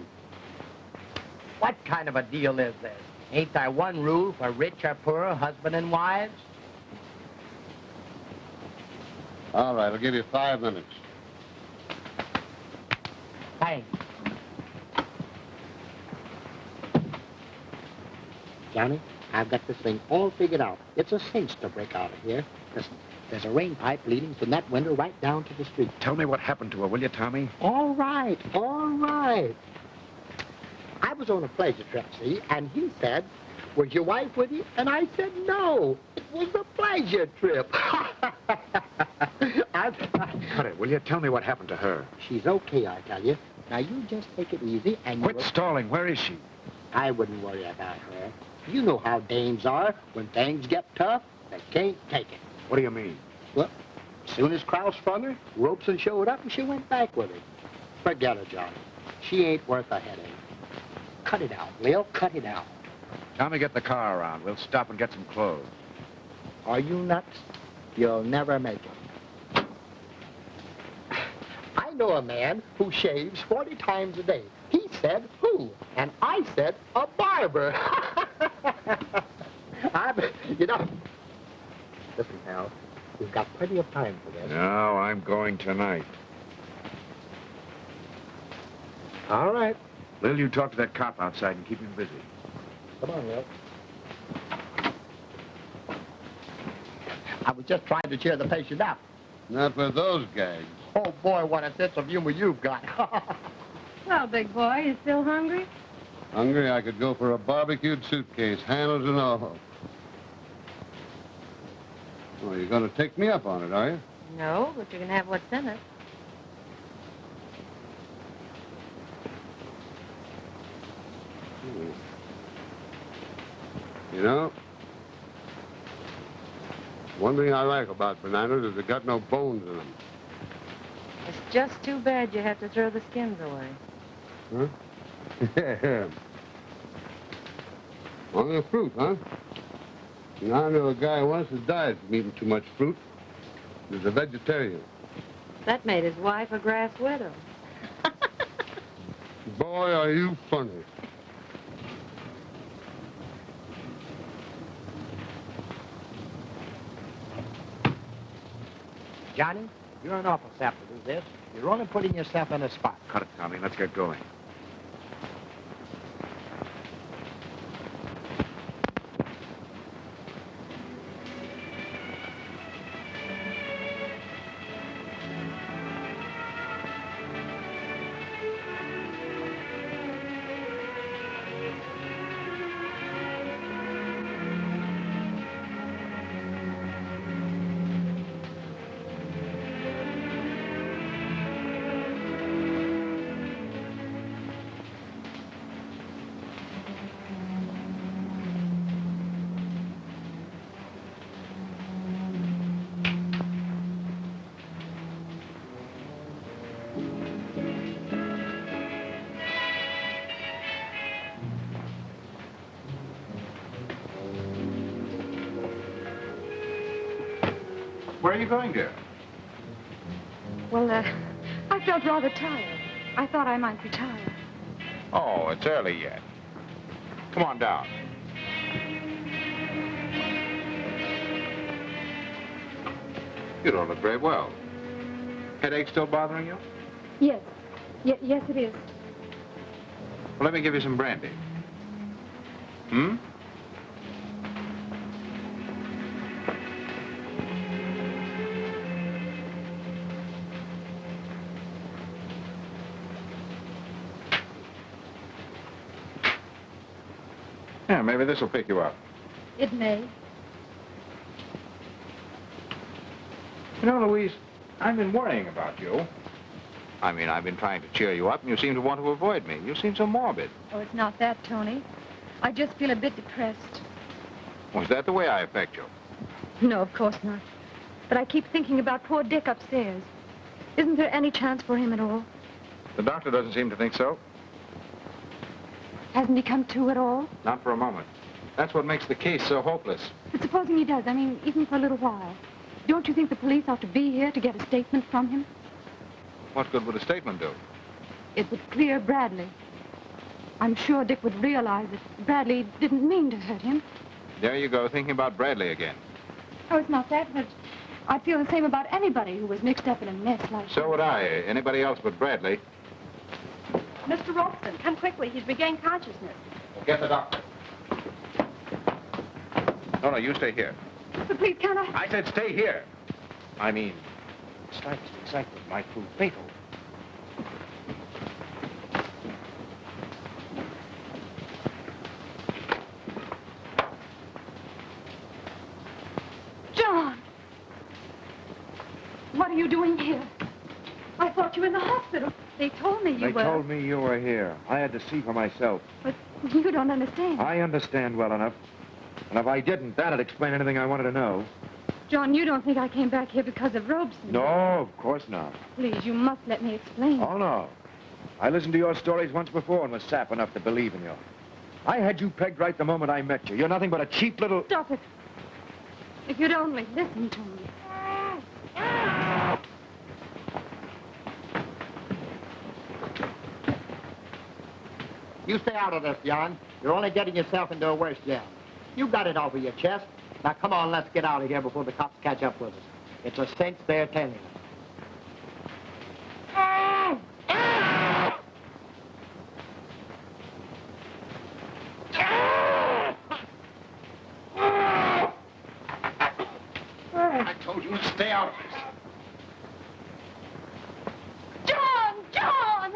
What kind of a deal is this? Ain't there one rule for rich or poor, husband and wives? All right, I'll give you 5 minutes. Thanks. Johnny, I've got this thing all figured out. It's a cinch to break out of here. Listen, there's a rain pipe leading from that window right down to the street. Tell me what happened to her, will you, Tommy? All right. I was on a pleasure trip, see, and he said, was your wife with you? And I said, no, it was a pleasure trip. Cut it, will you? Tell me what happened to her. She's okay, I tell you. Now, you just take it easy and... Quit stalling. Where is she? I wouldn't worry about her. You know how dames are. When things get tough, they can't take it. What do you mean? Well, as soon as Krause sprung her, Robson showed up and she went back with him. Forget her, Johnny. She ain't worth a headache. Cut it out, Lil. Cut it out. Tommy, get the car around. We'll stop and get some clothes. Are you nuts? You'll never make it. I know a man who shaves 40 times a day. He said, who? And I said, a barber. You know... Listen, pal, we've got plenty of time for this. No, I'm going tonight. All right. Lil, you talk to that cop outside and keep him busy. Come on, Lil. I was just trying to cheer the patient up. Not with those gags. Oh, boy, what a sense of humor you've got. Well, big boy, you still hungry? Hungry, I could go for a barbecued suitcase, handles and all. Well, you're going to take me up on it, are you? No, but you can have what's in it. You know, one thing I like about bananas is they got no bones in them. It's just too bad you have to throw the skins away. Huh? Only a fruit, huh? You know, I knew a guy once who died from eating too much fruit. He was a vegetarian. That made his wife a grass widow. Boy, are you funny. Johnny, you're an awful sap to do this. You're only putting yourself in a spot. Cut it, Tommy. Let's get going. Where are you going, dear? Well, I felt rather tired. I thought I might retire. Oh, it's early yet. Come on down. You don't look very well. Headache still bothering you? Yes. Yes, it is. Well, let me give you some brandy. Hmm? Yeah, maybe this will pick you up. It may. You know, Louise, I've been worrying about you. I mean, I've been trying to cheer you up, and you seem to want to avoid me. You seem so morbid. Oh, it's not that, Tony. I just feel a bit depressed. Was that the way I affect you? No, of course not. But I keep thinking about poor Dick upstairs. Isn't there any chance for him at all? The doctor doesn't seem to think so. Hasn't he come to at all? Not for a moment. That's what makes the case so hopeless. But supposing he does, I mean, even for a little while. Don't you think the police ought to be here to get a statement from him? What good would a statement do? It would clear Bradley. I'm sure Dick would realize that Bradley didn't mean to hurt him. There you go, thinking about Bradley again. Oh, it's not that, but I'd feel the same about anybody who was mixed up in a mess like that. So would I. Anybody else but Bradley. Mr. Robson, come quickly. He's regained consciousness. Well, get the doctor. No, you stay here. But please, can't I? I said stay here. I mean, slightest excitement might prove fatal. John! What are you doing here? I thought you were in the hospital. They told me you They were. told me you were here. I had to see for myself. But you don't understand. I understand well enough. And if I didn't, that'd explain anything I wanted to know. John, you don't think I came back here because of Robson? No, of course not. Please, you must let me explain. Oh, no. I listened to your stories once before and was sap enough to believe in you. I had you pegged right the moment I met you. You're nothing but a cheap little... Stop it. If you'd only listen to me. You stay out of this, John. You're only getting yourself into a worse jam. You got it over your chest. Now, come on, let's get out of here before the cops catch up with us. It's a cinch they're telling us. I told you to stay out of this. John! John!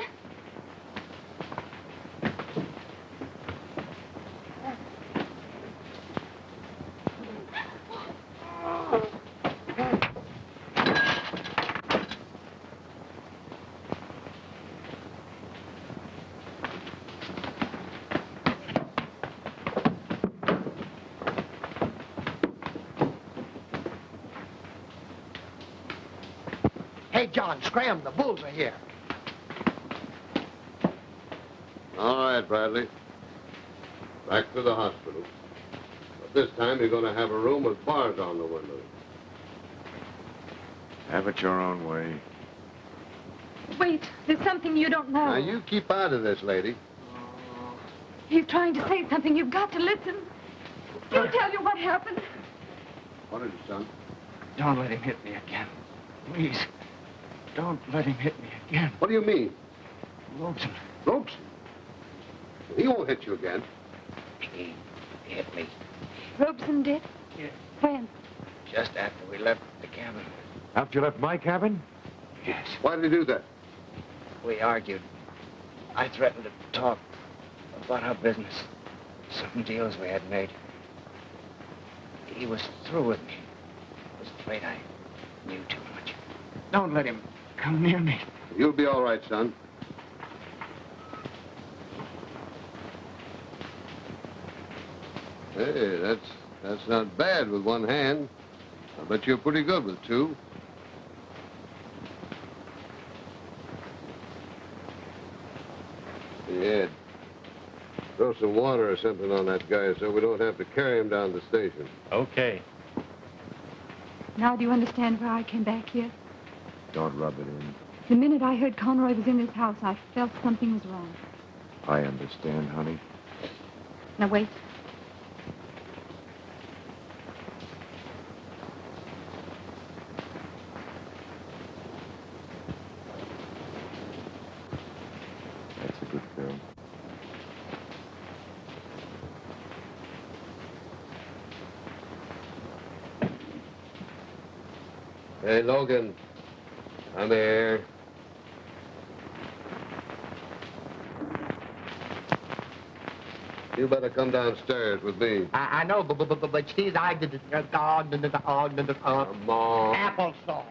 Hey, John, scram. The bulls are here. All right, Bradley. Back to the hospital. But this time you're going to have a room with bars on the windows. Have it your own way. Wait, there's something you don't know. Now, you keep out of this, lady. He's trying to say something. You've got to listen. He'll tell you what happened. What is it, son? Don't let him hit me again. Please. Don't let him hit me again. What do you mean? Rosen. Robson? He won't hit you again. He hit me Robson did? Yeah. When? just after we left the cabin. After you left my cabin? Yes. Why did he do that? We argued. I threatened to talk about our business, some deals we had made. He was through with me. I was afraid I knew too much. Don't let him come near me. You'll be all right, son. Hey, that's not bad with one hand. I bet you're pretty good with two. Yeah. Throw some water or something on that guy so we don't have to carry him down to the station. Okay. Now do you understand why I came back here? Don't rub it in. The minute I heard Conroy was in this house, I felt something was wrong. I understand, honey. Now, wait. That's a good girl. Hey, Logan. Come here. You better come downstairs with me. I know, but she's... Come on. Applesauce.